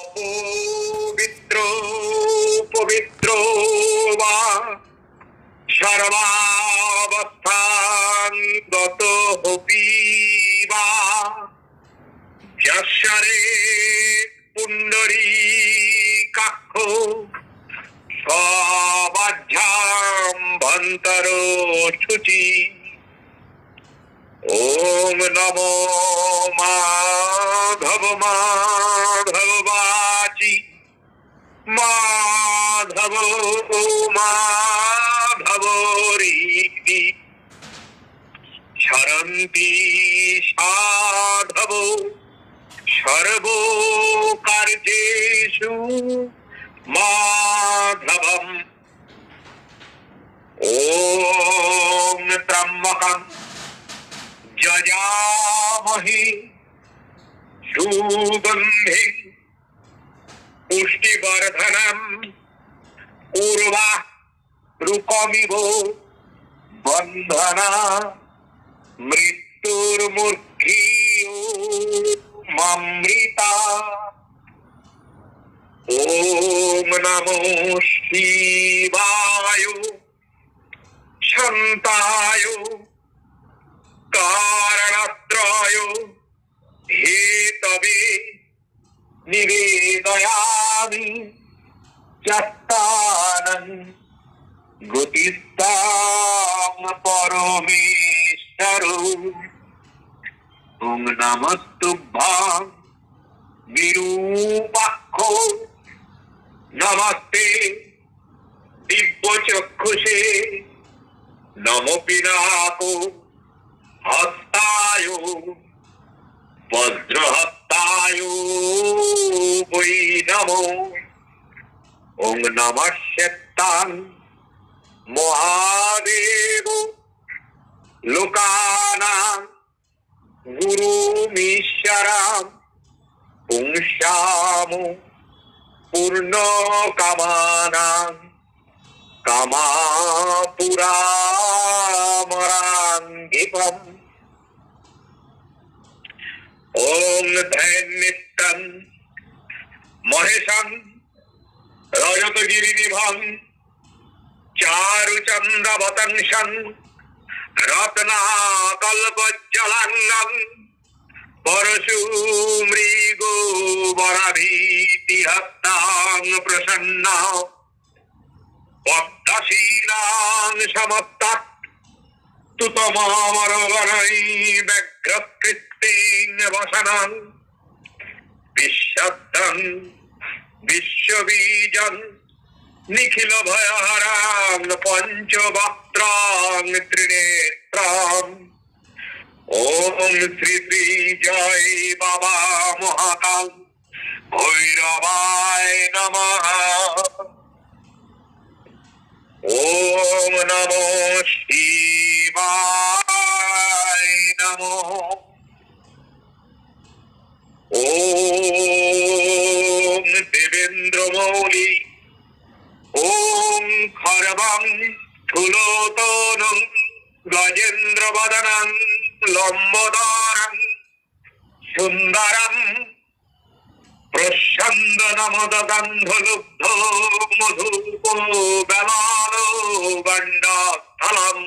অপবিত্র পবিত্র বা সর্বাবস্থান গত হপিবা যশরে পুণ্ডরী কাক্ষ সবাঝ্যাম্ভন্তর শুচি। ওম নমো মাধব মাধব বাচি মাধব মাধব রীতি শরন্তি সাধব সর্বকার্যেষু মাধবম। ওম ত্র্যম্বকম যজামহে সুগন্ধি পুষ্টিবর্ধনম উর্বারুকমিব বন্ধনা মৃত্যুর্মুর্খিয়মৃতা। ওম নমো শিবায় শান্তায় কারণত্রয় হেতবে নিবেদয়ামি চত্তারং গতিস্তাং পরমেশ্বর। ওম নমস্তুভ্যং বিরূপাক্ষ নমস্তে দিব্যচক্ষুষে নমো পিনাকো হস্তায় বজ্রহস্তায় বৈ নমো। ওম নমঃ শক্তাং মহাদেব লোকানাং গুরুমীশ্বরাম পুংসাম পূর্ণকামানাং কামাপুরামরাঙ্গিপম। ওম ধৈর্নিত্যং মহেশং রজতগিরিনিভং চারুচন্দ্রবতংসং রত্নাকল্পজ্জলাঙ্গং পরশু মৃগোবরাভীতিহস্তাং প্রসন্না পদ্মশীলাং সমস্তাৎ তুতমামরগণৈ ব্যগ্রকৃত্যেন বসনং বিশ্বদ্ধং বিশ্ববীজং নিখিল ভয়হরাং পঞ্চবক্ত্রাং ত্রিনেত্রাং। ওম শ্রী শ্রী জয় বাবা মহাকাল ভৈরবায় নমঃ। ওম নমো শিবায় নমঃ। ওম দেবেন্দ্র মৌলি ওম খর্বং স্থূলোতনং গজেন্দ্র বদনং লম্বোদরং সুন্দরম প্রসন্দনমদগন্ধলুব্ধ মধুপ বেলালো গণ্ডস্থলম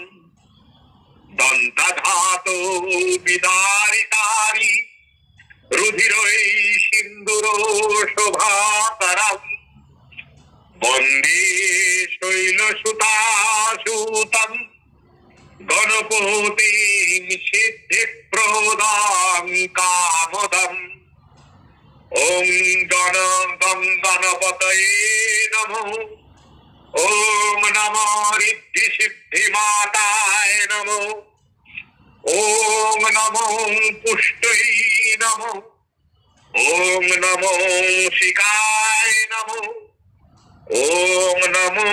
দন্তধাতো বিদারিতারি রুধিরৈ সিন্দুর শোভাকরম বন্দে শৈলসুতাসুতম গণপতিং সিদ্ধিপ্রদাং কামদম। ওম গণপতয়ে নমঃ। ওম নমো ঋদ্ধি সিদ্ধি মাতায় নমঃ। ওম নমো পুষ্টৈ নমঃ। ওম নমো শিকায় নমঃ। ওম নমো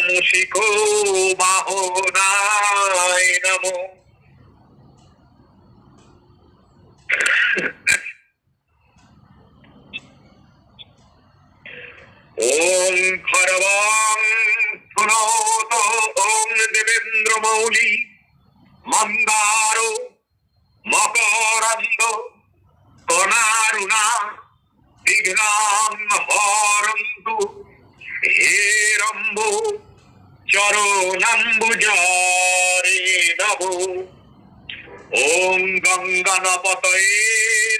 মুশিকো বাহনায় নমঃ। ওম খর্বং স্থূলোত ওম দেবেন্দ্র মৌলি মন্দার মকরন্দ কণারুণা বিঘ্নাং মাং হরন্তু হেরম্ব চরণাম্বুজারে নমো। ওম গঙ্গানপতয়ে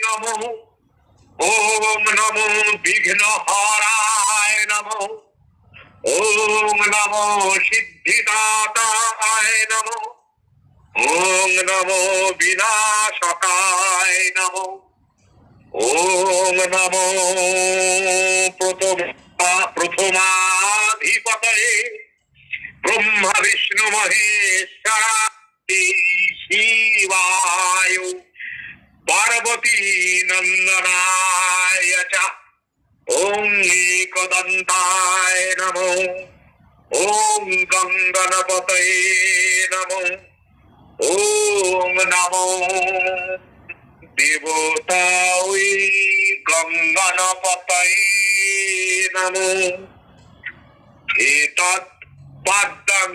নমো। ওম নমো বিঘ্নহরায় নমো। ওম নমো সিদ্ধিদাতায় নমো। ওম নমো বিনাশকায় নমো। ওম নমো প্রথমাধিপতয়ে ব্রহ্মা বিষ্ণু মহেশ্বরায় শিবায় পার্বতী নন্দনায় চ। ওম একদন্তায় নমো। ওম গঙ্গনপতয়ে নমো। ওম নমো দেবতায় গঙ্গনপতয়ে নমো। এতৎ পাদ্যং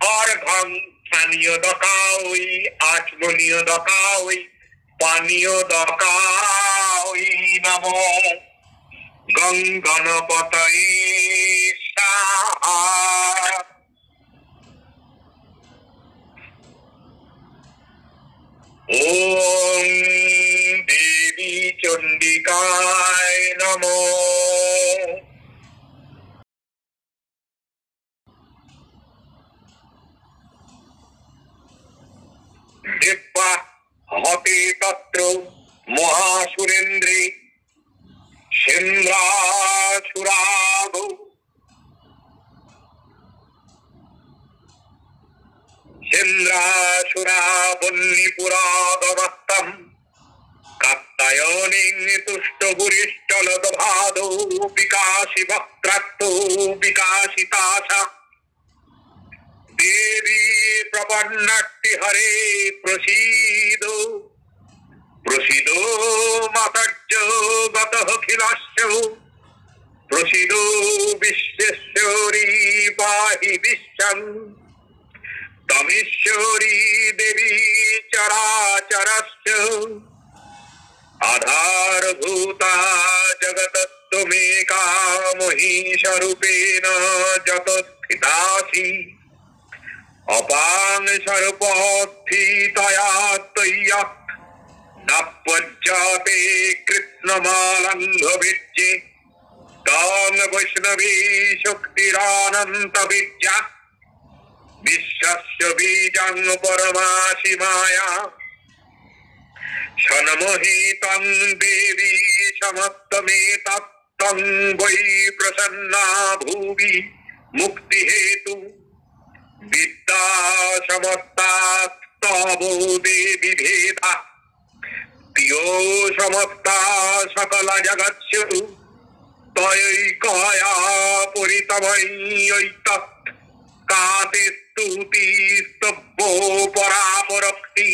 অর্ঘং স্থানীয় দকাওই আচমনীয় দকাওই পানীয় দকাওই নমো। গঙ্গনপতয়ে স্বাহা। ওম দেবী চণ্ডিকায় নমো। দিব্যা হতে তত্র মহাসুরেন্দ্রে সেন্দ্রাসুরাভো। সেন্দ্রাসুরাবন্নিপুরাদমস্তম কাত্তায়নিং তুষ্টপুরিষ্টলদভাদো বিকাশি বক্ত্রাত্তো বিকাশিতাশা। দেবী প্রপন্নাট্টি হরে প্রসীদো। প্রসীদো মাতর্য গতঃ খিলস্য। প্রসীদো বিশ্বেশ্বরী পাহি বিশ্বং। তমীশ্বরী দেবী চরাচরস্য। আধারভূতা জগতত্ত্বমেকা মহিষরূপেণ যতস্থিতাসি। অপাং সর্পস্থিতয়া ত্বয়্যা নাপ্যজ্যতে কৃষ্ণমালঙ্ঘবিজ্যে। তাং বৈষ্ণবী শক্তিরানন্ত বিদ্যা। বিশ্বস্য বীজং পরমাসি মায়া। সন্মোহিতং দেবী সমস্তমেতৎ তং বৈ প্রসন্না ভুবি মুক্তি হেতু। বিদ্যা সমস্তাস্তব দেবী ভেদা। প্রিয় সমস্তা সকল জগৎসু তয়ৈকয়া পরিতময়ৈতৎ। কাতে স্তুতি স্তব্য পরাপরক্তি।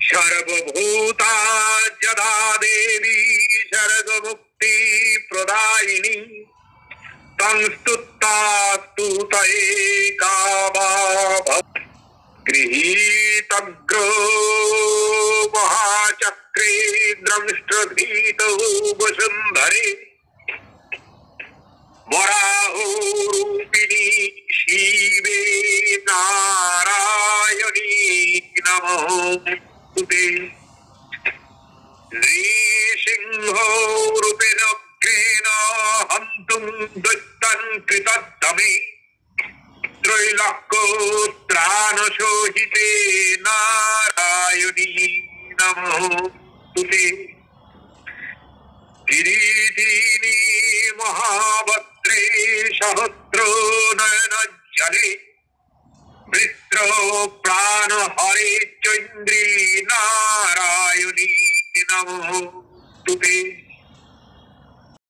সর্বভূতা যদা দেবী সর্বমুক্তি প্রদায়িনী। তং স্তুতা স্তুতয়ে কাবা ভব। গৃহীতগ্রো মহাচক্রে দ্রংষ্টভীতৌ বসুন্ধরে। বরাহরূপিণী শিবে নারায়ণী নমোস্তুতে। নৃসিংহরূপেণ অগ্রেণ হন্তুং দৈত্যং কৃতধ্বমে। ত্রৈলোক্যত্রাণশোহিতে নারায়ণী নমোস্তুতে। কিরীটিনী মহাভদ্রে সহস্র নয়নজ্জলে। বৃত্র প্রাণহরে চৈন্দ্রী নারায়ণী নমোস্তুতে।